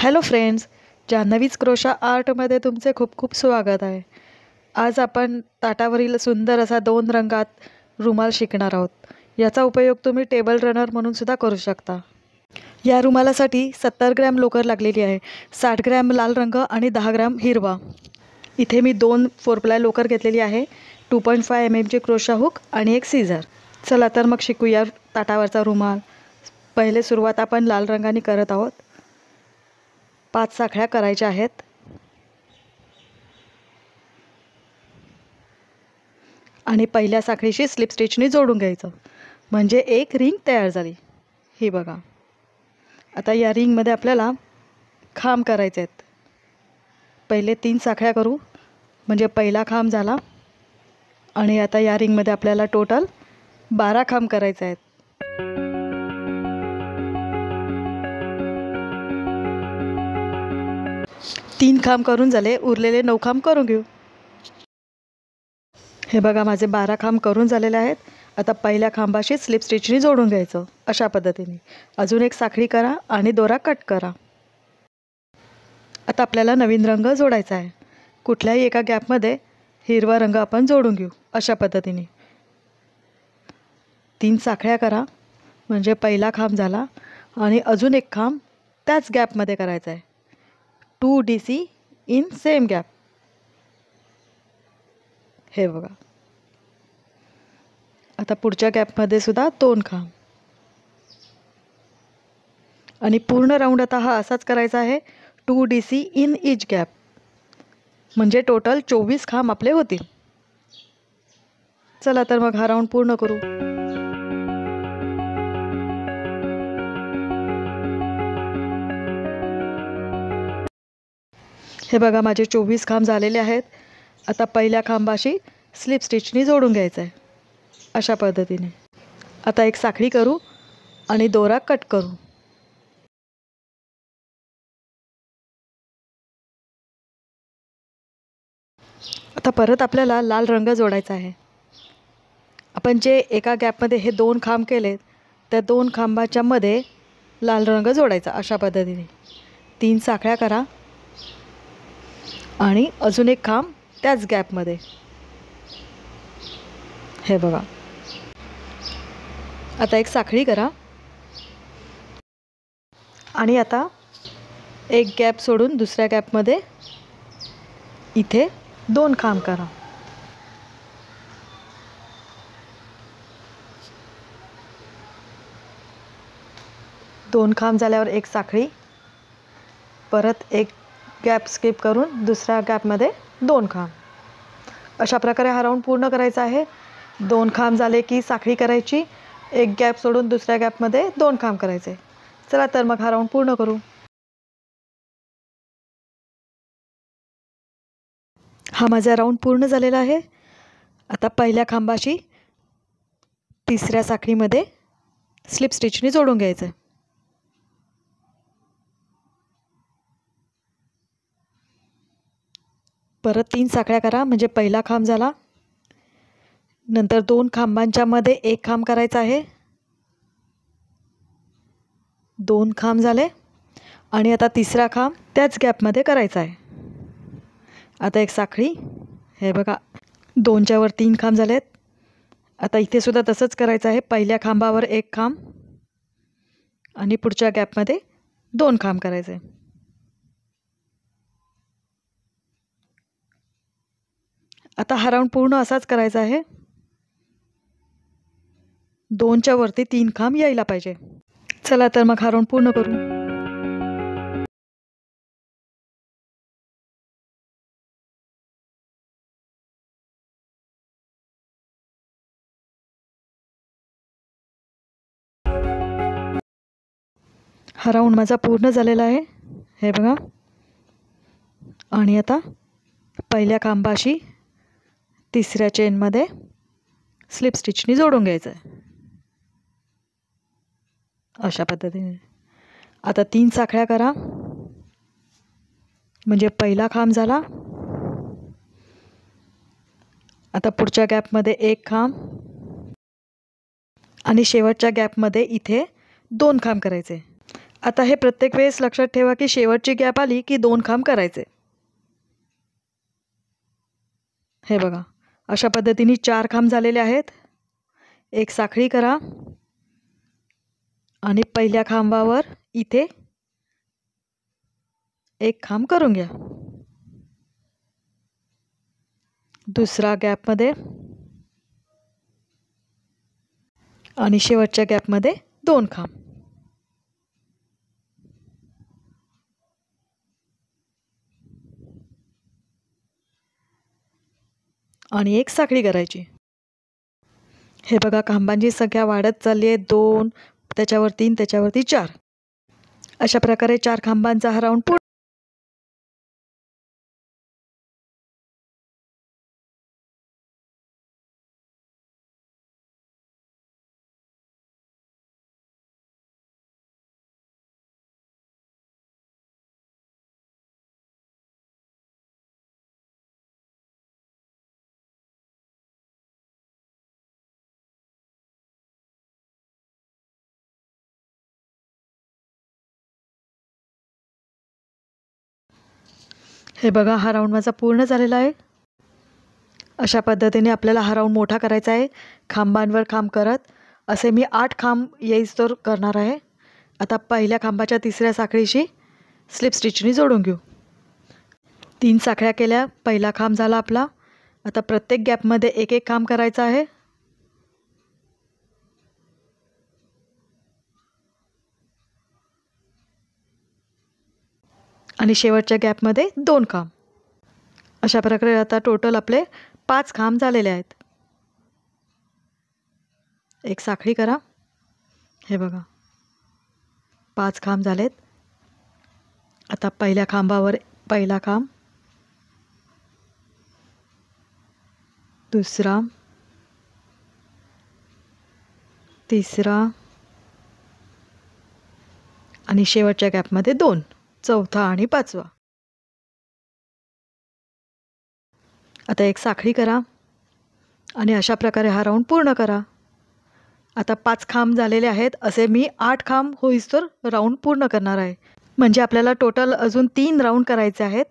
Hello friends, जान्हवीज crochet आर्टमध्ये तुमचे खूप खूप स्वागत आहे। आज आपण ताटावरील सुंदर असा 2 रंगात रुमाल शिकणार आहोत। याचा उपयोग तुम्ही टेबल रनर म्हणून सुद्धा करू शकता। या रुमालासाठी 70 ग्रॅम लोकर लागलेली आहे। 60 ग्रॅम लाल रंग आणि 10 ग्रॅम हिरवा। इथे मी 2 4 प्लाय लोकर घेतलेली आहे, 2.5 mm ची क्रोशा हुक आणि एक सीझर। चला तर मग शिकूया ताटावरचा रुमाल। पहिले सुरुवात आपण लाल रंगाने करत आहोत। 5 साखळ्या करायच्या आहेत आणि पहिल्या साखळीशी स्लिप स्टिचने जोडून घ्यायचं, म्हणजे एक रिंग तयार झाली। ही बघा। आता या रिंगमध्ये आपल्याला खांब करायचे आहेत। पहिले 3 साखळ्या करू, म्हणजे पहिला खांब झाला। आणि आता या रिंगमध्ये आपल्याला टोटल 12 खांब करायचे आहेत। तीन खांब करून झाले, उरलेले 9 खांब करून घेऊ। हे बघा, माझे 12 खांब करून झालेले आहेत। आता पहिल्या खांबाशी स्लिप स्टिचने जोडून घ्यायचं अशा पद्धतीने। अजून एक साखळी करा आणि दोरा कट करा। आता आपल्याला नवीन रंग जोडायचा आहे। कुठल्याही एका गॅपमध्ये हिरवा रंग आपण जोडून घेऊ अशा पद्धतीने। 3 साखळ्या करा, म्हणजे पहिला खांब झाला आणि अजून एक खांब त्याच गॅपमध्ये करायचा आहे। 2 DC इन सेम गॅप। हे बघा। आता पुढच्या गॅपमध्ये सुद्धा 2 खांब आणि पूर्ण राऊंड आता हा असाच करायचा आहे। 2 DC इन ईच गॅप, म्हणजे टोटल 24 खांब आपले होतील। चला तर मग हा राऊंड पूर्ण करू। हे बघा, माझे 24 खांब झालेले आहेत। आता पहिल्या खांबाशी स्लिप स्टिचने जोडून घ्यायचं आहे अशा पद्धतीने। आता एक साखळी करू आणि दोरा कट करू। आता परत आपल्याला लाल रंग जोडायचा आहे। आपण जे एका गॅपमध्ये हे 2 खांब केले, त्या 2 खांबाच्या मध्ये लाल रंग जोडायचा अशा पद्धतीने। 3 साखळ्या करा आणि अजून एक खांब त्याच गॅपमध्ये। हे बघा। आता एक साखळी करा आणि आता एक गॅप सोडून दुसऱ्या गॅपमध्ये इथे 2 खांब करा। दोन खांब झाल्यावर एक साखळी, परत एक गॅप स्किप करून दुसऱ्या गॅपमध्ये 2 खांब। अशा प्रकारे हा राऊंड पूर्ण करायचा आहे। 2 खांब झाले की साखळी करायची, एक गॅप सोडून दुसऱ्या गॅपमध्ये 2 खांब करायचे। चला तर मग हा राऊंड पूर्ण करू। हा माझा राऊंड पूर्ण झालेला आहे। आता पहिल्या खांबाशी तिसऱ्या साखळीमध्ये स्लिप स्टिचने जोडून घ्यायचं। परत 3 साखळ्या करा, म्हणजे पहिला खांब झाला। नंतर 2 खांबांच्या मध्ये एक खांब करायचा आहे। 2 खांब झाले आणि आता तिसरा खांब त्याच गॅपमध्ये करायचा आहे। आता एक साखळी। हे बघा, 2च्या वर 3 खांब झालेत। आता इथे सुद्धा तसंच करायचं आहे। पहिल्या खांबावर एक खांब आणि पुढच्या गॅपमध्ये 2 खांब करायचे। आता हा राऊंड पूर्ण असाच करायचा आहे। 2च्या वरती 3 खांब यायला पाहिजे। चला तर मग हा राऊंड पूर्ण करू। हा राऊंड माझा पूर्ण झालेला आहे। हे बघा। आणि आता पहिल्या खांबाशी तिसऱ्या चेनमध्ये स्लिप स्टिचने जोडून घ्यायचं आहे अशा पद्धतीने। आता 3 साखळ्या करा, म्हणजे पहिला खांब झाला। आता पुढच्या गॅपमध्ये एक खांब आणि शेवटच्या गॅपमध्ये इथे 2 खांब करायचे। आता हे प्रत्येक वेळेस लक्षात ठेवा की शेवटची गॅप आली की 2 खांब करायचे. हे बघा, अशा पद्धतीने 4 खांब झालेले आहेत. एक साखळी करा आणि पहिल्या खांबावर इथे एक खांब करून घ्या. दुसरा गॅपमध्ये आणि शेवटच्या गॅपमध्ये 2 खांब. आणि एक साखळी करायची. हे बघा, खांबांची संख्या वाढत चालली आहे. 2, त्याच्यावर 3, त्याच्यावरती 4. अशा प्रकारे 4 खांबांचा हा राऊंड पूर्ण. हे बघा, हा राऊंड माझा पूर्ण झालेला आहे. अशा पद्धतीने आपल्याला हा राऊंड मोठा करायचा आहे. खांबांवर खांब करत असे मी 8 खांब येईस्तोवर करणार आहे. आता पहिल्या खांबाच्या तिसऱ्या साखळीशी स्लिप स्टिचनी जोडून घेऊ. 3 साखळ्या केल्या, पहिला खांब झाला आपला. आता प्रत्येक गॅपमध्ये एक एक खांब करायचं आहे. आणि शेवटच्या गॅपमध्ये 2 खांब. अशा प्रकारे आता टोटल आपले 5 खांब झालेले आहेत. एक साखळी करा. हे बघा, 5 खांब झालेत. आता पहिल्या खांबावर पहिला खांब, दुसरा, तिसरा आणि शेवटच्या गॅपमध्ये 2, चौथा आणि 5वा. आता एक साखळी करा आणि अशा प्रकारे हा राऊंड पूर्ण करा. आता 5 खांब झालेले आहेत. असे मी 8 खांब होईस्तोवर राऊंड पूर्ण करणार आहे. म्हणजे आपल्याला टोटल अजून 3 राऊंड करायचे आहेत,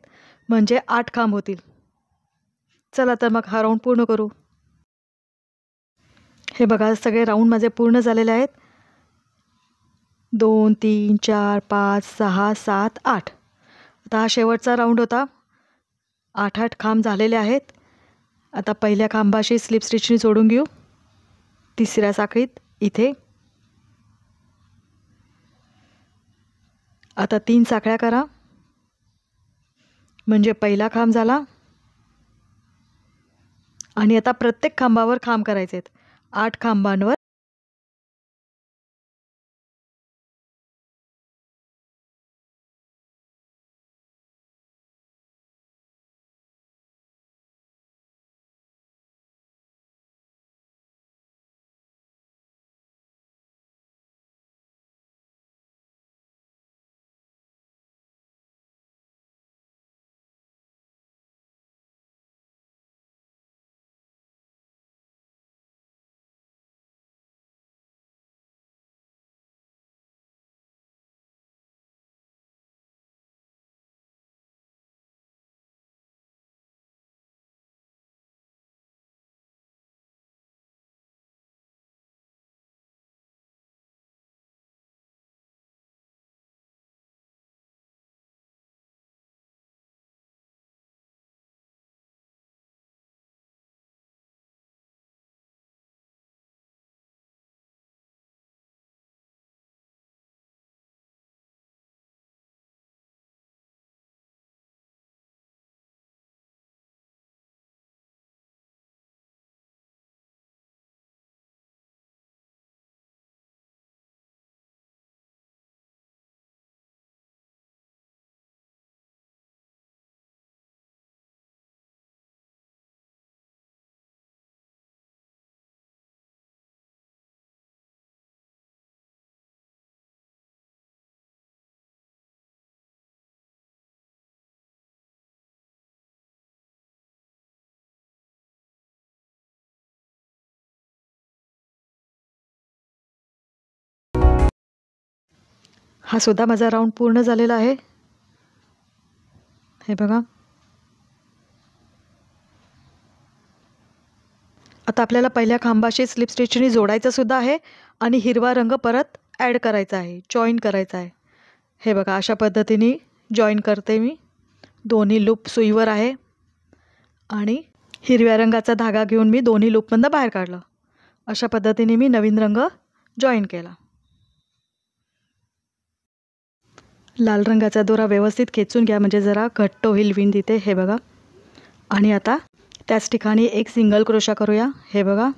म्हणजे 8 खांब होतील. चला तर मग हा राऊंड पूर्ण करू. हे बघा, सगळे राऊंड माझे पूर्ण झालेले आहेत. 2, 3, 4, 5, 6, 7, 8. आता हा शेवटचा राऊंड होता. 8 खांब झालेले आहेत. आता पहिल्या खांबाशी स्लिप स्टिचनी जोडून घेऊ. तिसऱ्या साखळीत इथे. आता 3 साखळ्या करा, म्हणजे पहिला खांब झाला. आणि आता प्रत्येक खांबावर खांब करायचे आहेत. 8 खांबांवर हा सुद्धा माझा राऊंड पूर्ण झालेला आहे. हे बघा. आता आपल्याला पहिल्या खांबाशी स्लिप स्टिचनी जोडायचं सुद्धा आहे आणि हिरवा रंग परत ॲड करायचा आहे, जॉईन करायचा आहे. हे बघा, अशा पद्धतीने जॉईन करते मी. दोन्ही लूप सुईवर आहे आणि हिरव्या रंगाचा धागा घेऊन मी दोन्ही लूपमधनं बाहेर काढलं. अशा पद्धतीने मी नवीन रंग जॉईन केला. लाल रंगाचा दोरा व्यवस्थित खेचून घ्या, म्हणजे जरा घट्ट होईल विण तिथे. हे बघा. आणि आता त्याच ठिकाणी एक सिंगल क्रोशा करूया. हे बघा.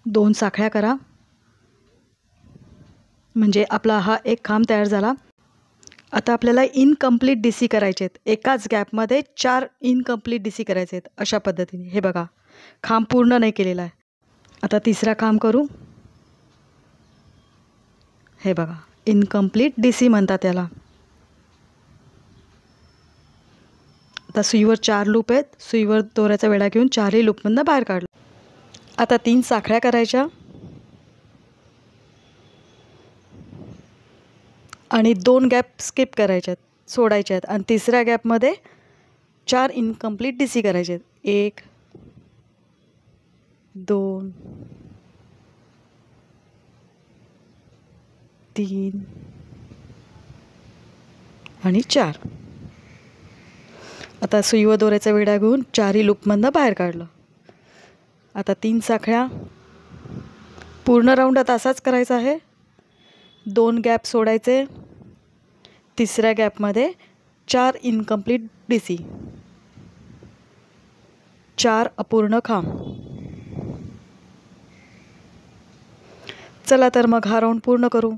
दोन साखळ्या करा, म्हणजे आपला हा एक खांब तयार झाला. आता आपल्याला इनकम्प्लीट डीसी करायचे आहेत. एकाच गॅपमध्ये 4 इनकम्प्लीट डीसी करायचे आहेत अशा पद्धतीने. हे बघा, खांब पूर्ण नाही केलेला आहे. आता तिसरा खांब करू. हे बघा, इनकम्प्लीट डीसी म्हणतात त्याला. आता सुईवर 4 लूप आहेत. सुईवर दोऱ्याचा वेढा घेऊन 4ही लूपमधनं बाहेर काढलं. आता 3 साखळ्या करायच्या आणि 2 गॅप स्किप करायच्यात, सोडायच्या आहेत. आणि तिसऱ्या गॅपमध्ये 4 इनकम्प्लीट डीसी करायचे आहेत. 1 2 3 आणि 4. आता सुई व दोऱ्याचा विडा घेऊन 4ही लूपमधनं बाहेर काढलं. आता 3 साखळ्या. पूर्ण राऊंड आता असाच करायचा आहे. 2 गॅप सोडायचे. तिसऱ्या गॅपमध्ये 4 इनकम्प्लीट डीसी, 4 अपूर्ण खांब. चला तर मग हा राऊंड पूर्ण करू.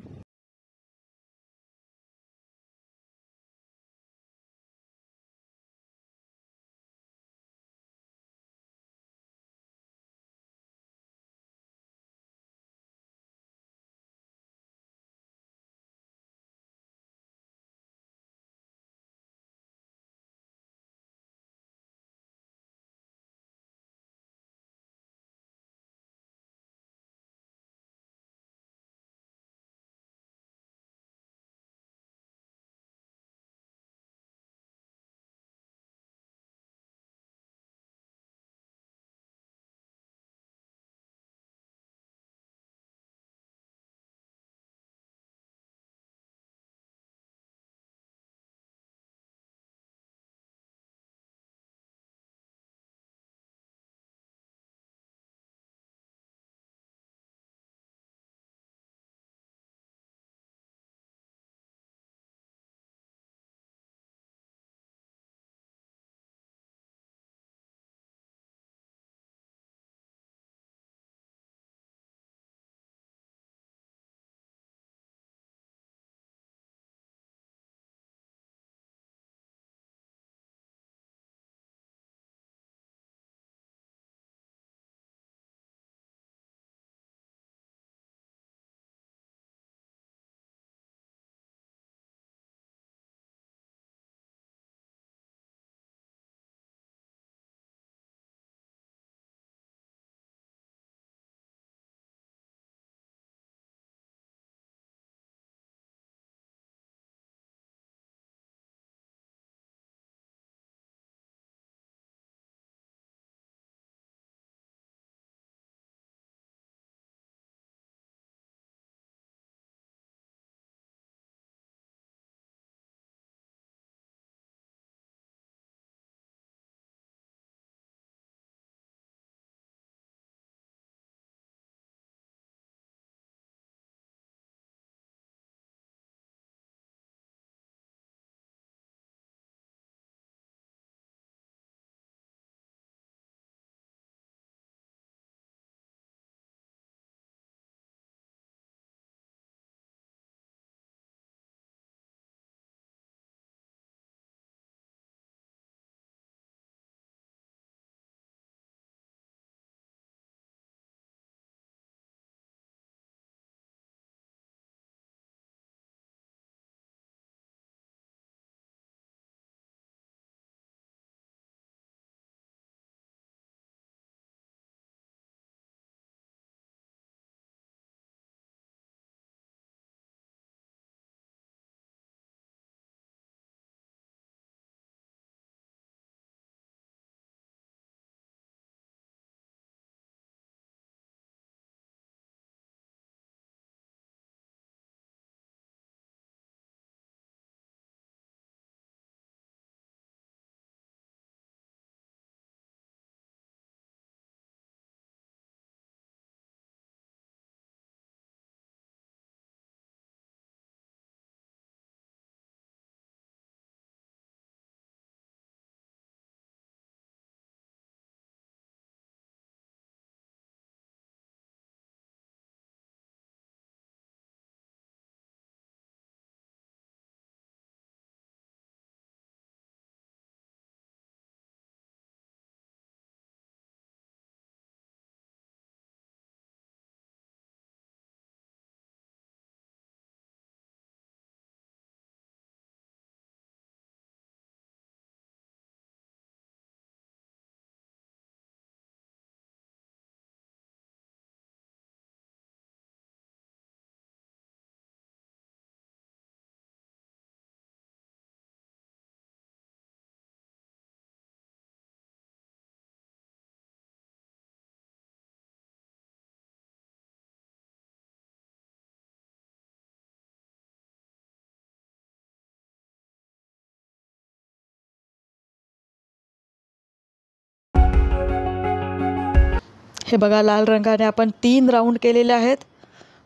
हे बघा, लाल रंगाने आपण 3 राऊंड केलेले आहेत.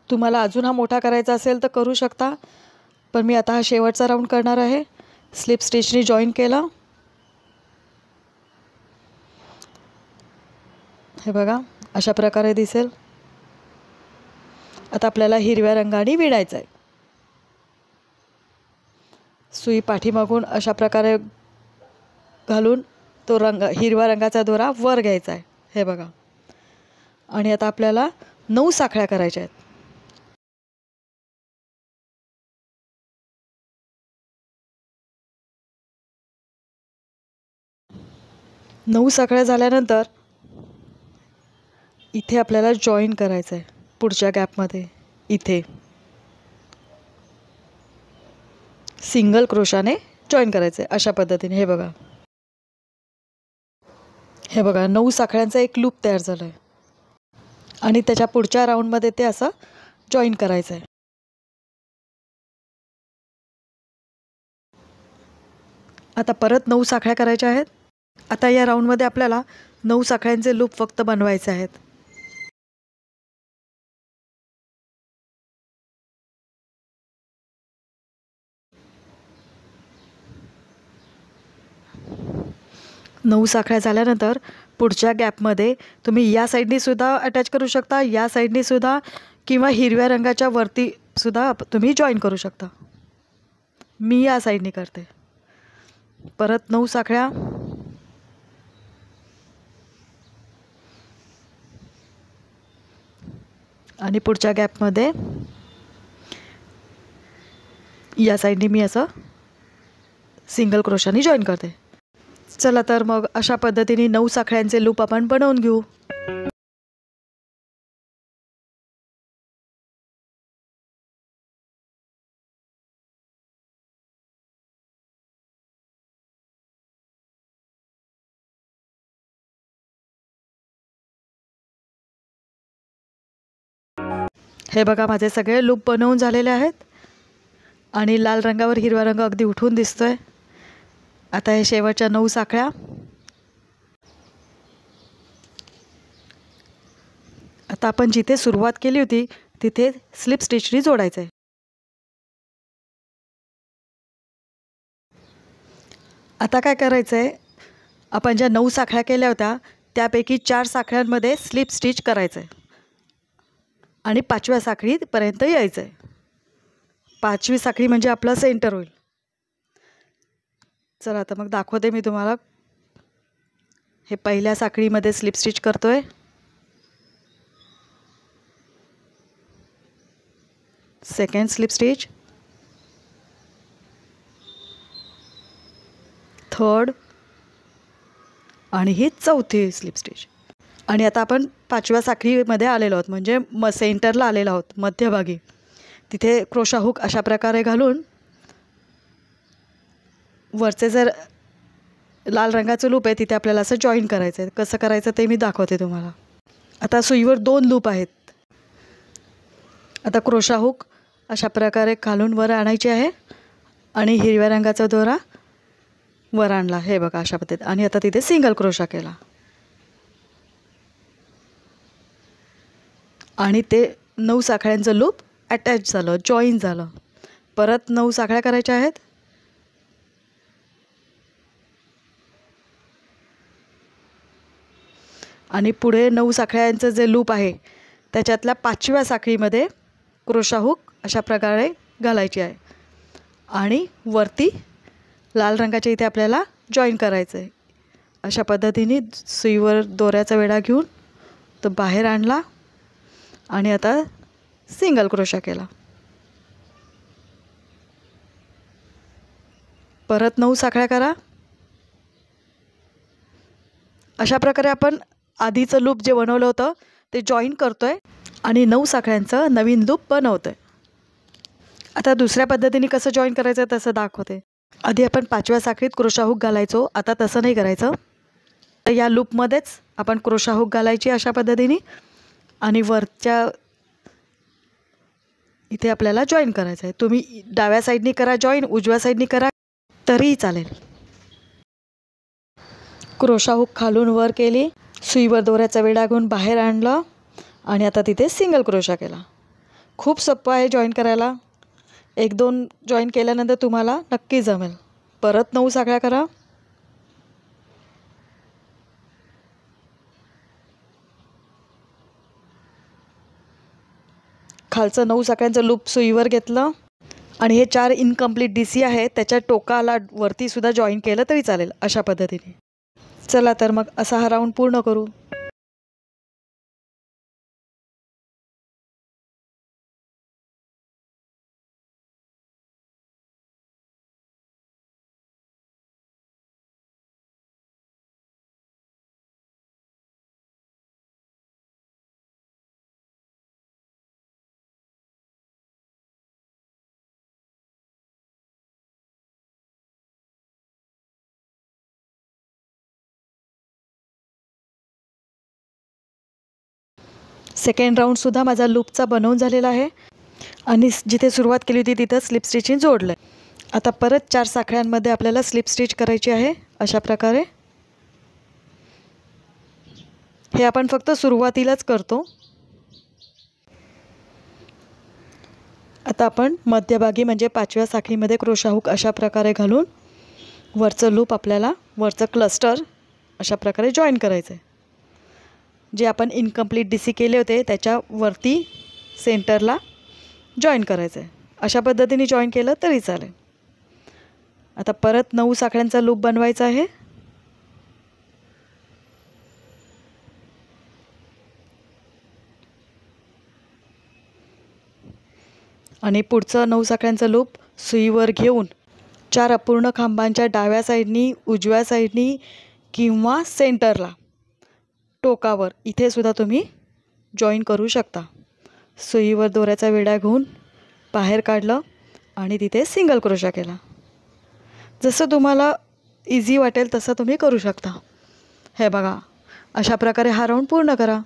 तुम्हाला अजून हा मोठा करायचा असेल तर करू शकता, पण मी आता हा शेवटचा राऊंड करणार आहे. स्लिप स्टिचनी जॉईन केला. हे बघा, अशा प्रकारे दिसेल. आता आपल्याला हिरव्या रंगाने विणायचं आहे. सुई पाठीमागून अशा प्रकारे घालून तो हिरव्या रंगाचा दोरा वर घ्यायचा आहे. हे बघा. आणि आता आपल्याला 9 साखळ्या करायच्या आहेत. 9 साखळ्या झाल्यानंतर इथे आपल्याला जॉईन करायचं आहे. पुढच्या गॅपमध्ये इथे सिंगल क्रोशाने जॉईन करायचं आहे. अशा पद्धतीने हे बघा. हे बघा, 9 साखळ्यांचा एक लूप तयार झाला आहे. आणि त्याच्या पुढच्या राऊंडमध्ये ते असं जॉईन करायचं आहे. आता परत 9 साखळ्या करायच्या आहेत. आता या राऊंडमध्ये आपल्याला 9 साखळ्यांचे लूप फक्त बनवायचे आहेत. नऊ साखळ्या झाल्यानंतर पुढच्या गॅपमध्ये तुम्ही या साईडनी सुद्धा अटॅच करू शकता, या साईडनी सुद्धा, किंवा हिरव्या रंगाच्या वरती सुद्धा तुम्ही जॉईन करू शकता. मी या साईडनी करते. परत 9 साखळ्या. आणि पुढच्या गॅपमध्ये या साईडनी मी असं सिंगल क्रोशाने जॉईन करते. चला तर मग अशा पद्धतीने 9 साखळ्यांचे लूप आपण बनवून घेऊ. हे बघा, माझे सगळे लूप बनवून झालेले आहेत. आणि लाल रंगावर हिरवा रंग अगदी उठून दिसतोय. आता हे शेवटच्या 9 साखळ्या. आता आपण जिथे सुरुवात केली होती तिथे स्लिप स्टिचनी जोडायचं आहे. आता काय करायचं आहे, आपण ज्या 9 साखळ्या केल्या होत्या त्यापैकी 4 साखळ्यांमध्ये स्लिप स्टिच करायचं आहे आणि 5व्या साखळीपर्यंत यायचं आहे. 5वी साखळी म्हणजे आपलं सेंटर होईल. चला आता मग दाखवते मी तुम्हाला. हे पहिल्या साखळीमध्ये स्लिप स्टिच करतोय. सेकंड स्लिप स्टिच, थर्ड, आणि ही 4थी स्लिप स्टिच. आणि आता आपण 5व्या साखळीमध्ये आलेलो आहोत, म्हणजे सेंटरला आलेलो आहोत, मध्यभागी. तिथे क्रोशा हुक अशा प्रकारे घालून वरचे जर लाल रंगाचं लूप आहे तिथे आपल्याला असं जॉईन करायचं आहे. कसं करायचं ते मी दाखवते तुम्हाला. आता सुईवर 2 लूप आहेत. आता क्रोशा हुक अशा प्रकारे घालून वर आणायची आहे आणि हिरव्या रंगाचा दोरा वर आणला. हे बघा, अशा पद्धतीने. आणि आता तिथे सिंगल क्रोशा केला आणि ते 9 साखळ्यांचं लूप अटॅच झालं, जॉईन झालं. परत 9 साखळ्या करायच्या आहेत. आणि पुढे 9 साखळ्यांचं जे लूप आहे त्याच्यातल्या 5व्या साखळीमध्ये क्रोशा हुक अशा प्रकारे घालायची आहे आणि वरती लाल रंगाच्या इथे आपल्याला जॉईन करायचं आहे. अशा पद्धतीने सुईवर दोऱ्याचा वेढा घेऊन तो बाहेर आणला आणि आता सिंगल क्रोशा केला. परत 9 साखळ्या करा. अशा प्रकारे आपण आधीचं लूप जे बनवलं होतं ते जॉईन करतोय आणि 9 साखळ्यांचं नवीन लूप बनवतोय. आता दुसऱ्या पद्धतीने कसं जॉईन करायचं तसं दाखवते. आधी आपण 5व्या साखळीत क्रोशा हुक घालायचो, आता तसं नाही करायचं. तर या लूपमध्येच आपण क्रोशा हुक घालायची अशा पद्धतीने आणि वरच्या इथे आपल्याला जॉईन करायचं आहे. तुम्ही डाव्या साईडनी करा जॉईन, उजव्या साईडनी करा तरीही चालेल. क्रोशा हुक खालून वर केली, सुईवर दोऱ्याचा विडा घेऊन बाहेर आणलं आणि आता तिथे सिंगल क्रोशा केला. खूप सोपं आहे जॉईन करायला. 1-2 जॉईन केल्यानंतर तुम्हाला नक्की जमेल. परत 9 साखळ्या करा. खालचं 9 साखळ्यांचं लूप सुईवर घेतलं आणि हे 4 इनकम्प्लीट डीसी आहेत त्याच्या टोकाला वरती सुद्धा जॉईन केलं तरी चालेल अशा पद्धतीने. चला तर मग असा हा राऊंड पूर्ण करू. सेकंड राऊंडसुद्धा माझा लूपचा बनवून झालेला आहे आणि जिथे सुरुवात केली होती तिथं स्लिप स्टिचिंग जोडलं आहे. आता परत 4 साखळ्यांमध्ये आपल्याला स्लिप स्टिच करायची आहे अशा प्रकारे. हे आपण फक्त सुरुवातीलाच करतो. आता आपण मध्यभागी म्हणजे 5व्या साखळीमध्ये क्रोशा हुक अशा प्रकारे घालून वरचं लूप आपल्याला वरचं क्लस्टर अशा प्रकारे जॉईन करायचं आहे. जे आपण इनकम्प्लीट डीसी केले होते त्याच्या वरती सेंटरला जॉईन करायचं आहे. अशा पद्धतीने जॉईन केलं तरी चालेल. आता परत 9 साखळ्यांचा लूप बनवायचा आहे. आणि पुढचं 9 साखळ्यांचा लूप सुईवर घेऊन 4 अपूर्ण खांबांच्या डाव्या साईडनी, उजव्या साईडनी किंवा सेंटरला टोकावर इथे सुद्धा तुम्ही जॉईन करू शकता. सुईवर दोऱ्याचा विडा घेऊन बाहेर काढलं आणि तिथे सिंगल क्रोशा केला. जसं तुम्हाला इझी वाटेल तसं तुम्ही करू शकता. हे बघा अशा प्रकारे हा राऊंड पूर्ण करा.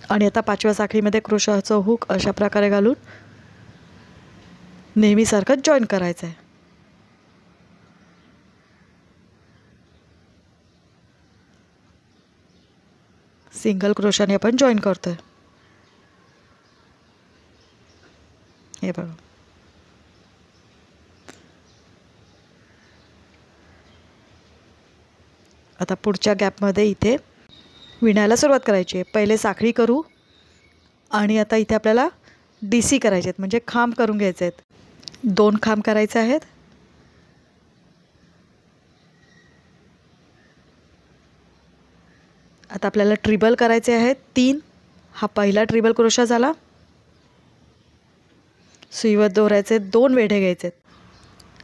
आणि आता 5व्या साखळीमध्ये क्रोशाचं हुक अशा प्रकारे घालून नेहमीसारखंच जॉईन करायचं आहे. सिंगल क्रोशाने आपण जॉईन करतोय. हे बघा. आता पुढच्या गॅपमध्ये इथे विणायला सुरुवात करायची आहे. पहिले साखळी करू आणि आता इथे आपल्याला DC करायचे आहेत, म्हणजे खांब करून घ्यायचे आहेत. 2 खांब करायचे आहेत. आता आपल्याला ट्रिबल करायचे आहेत 3. हा पहिला ट्रिबल क्रोशा झाला. सुईवर दोऱ्याचे 2 वेढे घ्यायचे आहेत.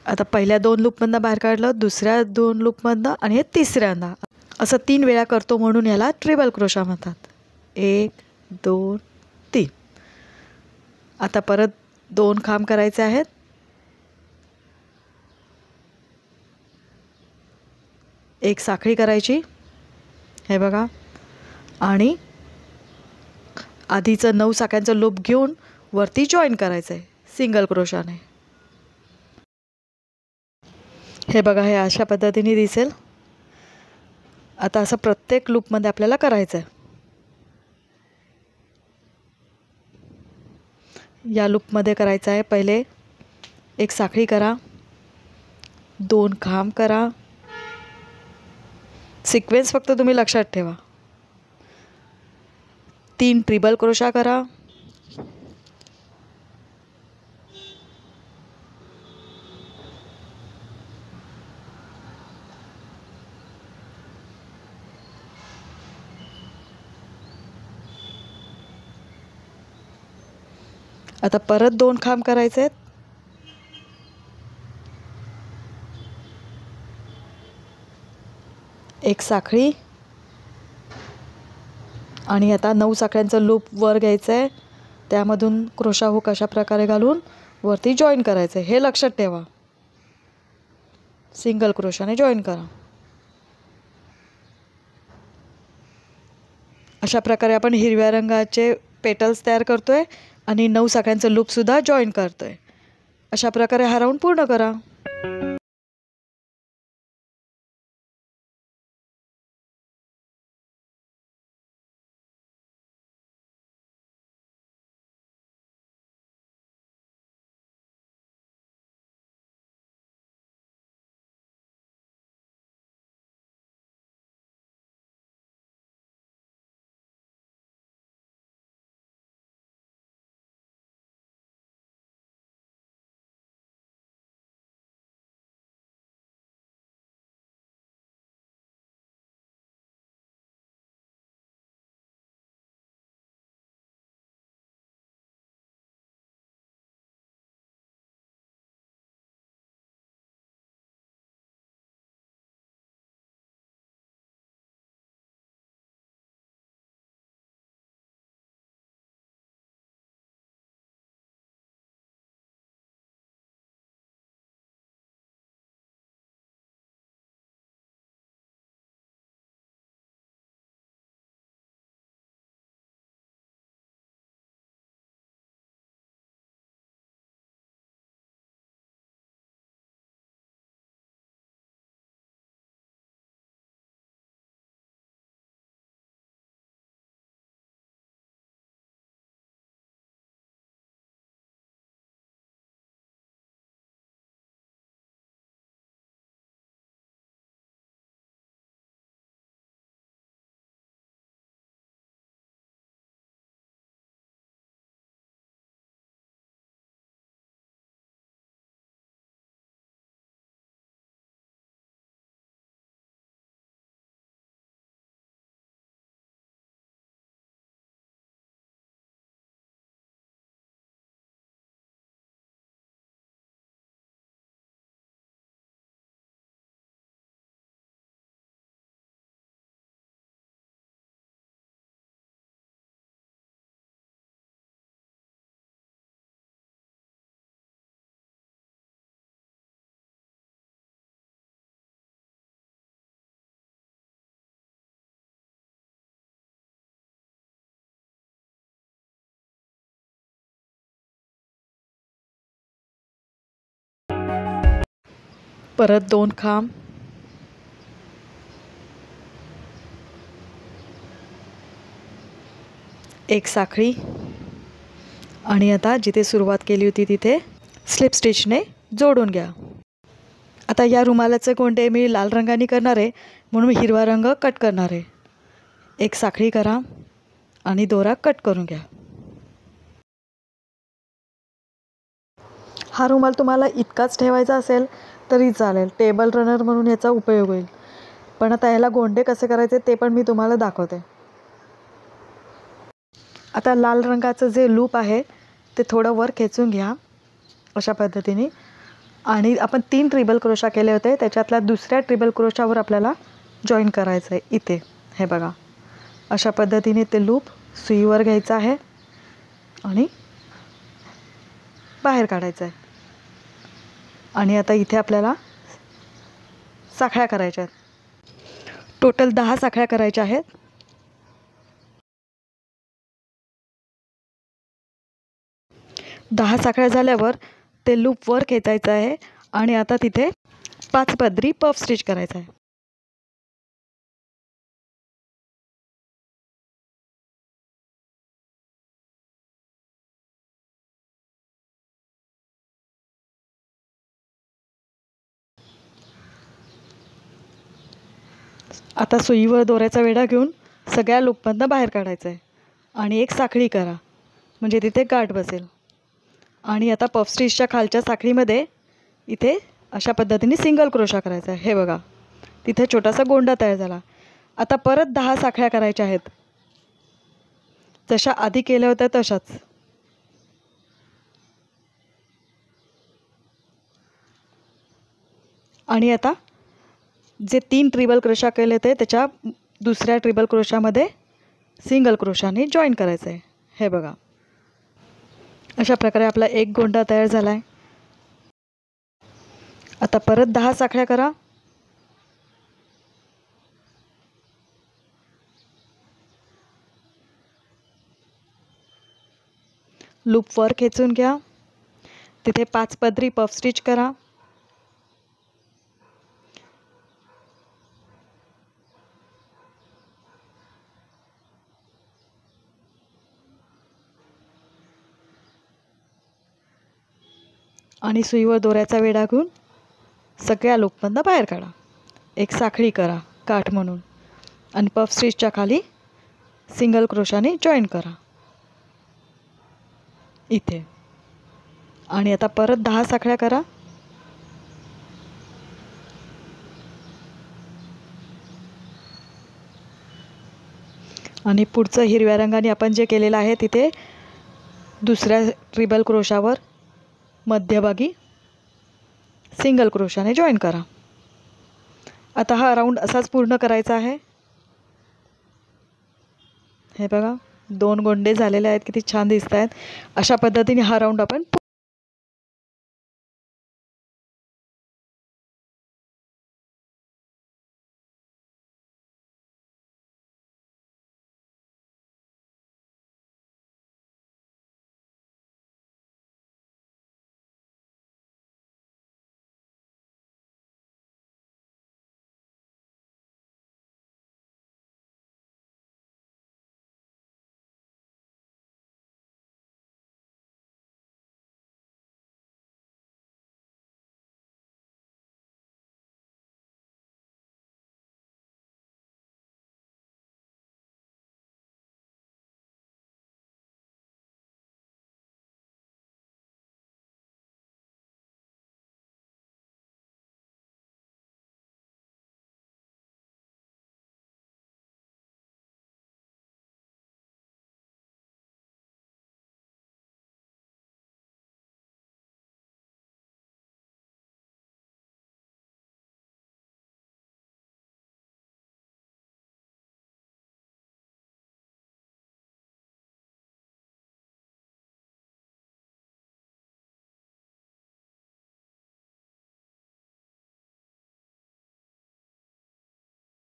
आता पहिल्या 2 लूपमधनं बाहेर काढलं, दुसऱ्या 2 लूपमधनं आणि हे तिसऱ्यांदा. असं 3 वेळा करतो म्हणून याला ट्रिबल क्रोशा म्हणतात. 1 2 3. आता परत 2 खांब करायचे आहेत. एक साखळी करायची, हे बघा, आणि आधीचं 9 साखळ्यांचं लूप घेऊन वरती जॉईन करायचं आहे सिंगल क्रोशाने. हे बघा, हे अशा पद्धतीने दिसेल. आता असं प्रत्येक लूपमध्ये आपल्याला करायचं आहे. या लूपमध्ये करायचं आहे. पहिले एक साखळी करा, 2 खांब करा. सिक्वेन्स फक्त तुम्ही लक्षात ठेवा. 3 ट्रिबल क्रोशा करा. आता परत 2 खांब करायचे आहेत. एक साखळी आणि आता 9 साखळ्यांचं लूप वर घ्यायचं आहे. त्यामधून क्रोशा हुक अशा प्रकारे घालून वरती जॉईन करायचं आहे. हे लक्षात ठेवा. सिंगल क्रोशाने जॉईन करा. अशा प्रकारे आपण हिरव्या रंगाचे पेटल्स तयार करतोय आणि 9 साखळ्यांचं लूपसुद्धा जॉईन करतोय. अशा प्रकारे हा राऊंड पूर्ण करा. परत 2 खांब, एक साखळी आणि आता जिथे सुरुवात केली होती तिथे स्लिप स्टिचने जोडून घ्या. आता या रुमालाचे गोंडे मी लाल रंगाने करणार आहे, म्हणून मी हिरवा रंग कट करणार आहे. एक साखळी करा आणि दोरा कट करून घ्या. हा रुमाल तुम्हाला इतकाच ठेवायचा असेल तरी चालेल, टेबल रनर म्हणून याचा उपयोग होईल. पण आता याला गोंडे कसे करायचे ते पण मी तुम्हाला दाखवते. आता लाल रंगाचं जे लूप आहे ते थोडं वर खेचून घ्या अशा पद्धतीने. आणि आपण 3 ट्रिबल क्रोशा केले होते, त्याच्यातल्या दुसऱ्या ट्रिबल क्रोशावर आपल्याला जॉईन करायचं आहे. इथे हे बघा, अशा पद्धतीने ते लूप सुईवर घ्यायचं आहे आणि बाहेर काढायचं आहे. आणि आता इथे आपल्याला साखळ्या करायच्या आहेत. टोटल 10 साखळ्या करायच्या आहेत. दहा साखळ्या झाल्यावर ते लूप वर खेचायचं आहे आणि आता तिथे 5 पदरी पफ स्टिच करायचं आहे. आता सुईवर दोऱ्याचा वेढा घेऊन सगळ्या लूपमधनं बाहेर काढायचं आहे आणि एक साखळी करा म्हणजे तिथे गाठ बसेल. आणि आता पफ स्टिचच्या खालच्या साखळीमध्ये इथे अशा पद्धतीने सिंगल क्रोशा करायचा आहे. हे बघा, तिथे छोटासा गोंडा तयार झाला. आता परत 10 साखळ्या करायच्या आहेत, जशा आधी केल्या होत्या तशाच. आणि आता जे 3 ट्रिबल क्रोशा केले होते त्याच्या दुसऱ्या ट्रिबल क्रोशामध्ये सिंगल क्रोशाने जॉईन करायचं आहे. हे बघा, अशा प्रकारे आपला एक गोंडा तयार झाला आहे. आता परत 10 साखळ्या करा. लूप वर खेचून घ्या, तिथे 5 पदरी पफ स्टिच करा. आणि सुईवर दोऱ्याचा वेढा घेऊन सगळ्या लूपमधनं बाहेर काढा. एक साखळी करा काठ म्हणून आणि पफ स्टिचच्या खाली सिंगल क्रोशाने जॉईन करा इथे. आणि आता परत 10 साखळ्या करा. आणि पुढचं हिरव्या रंगाने आपण जे केलेलं आहे तिथे दुसऱ्या ट्रिबल क्रोशावर मध्यभागी सिंगल क्रोशाने जॉईन करा. आता हा राऊंड असाच पूर्ण करायचा आहे. हे बघा, 2 गोंडे झालेले आहेत, किती छान दिसत आहेत. अशा पद्धतीने हा राऊंड आपण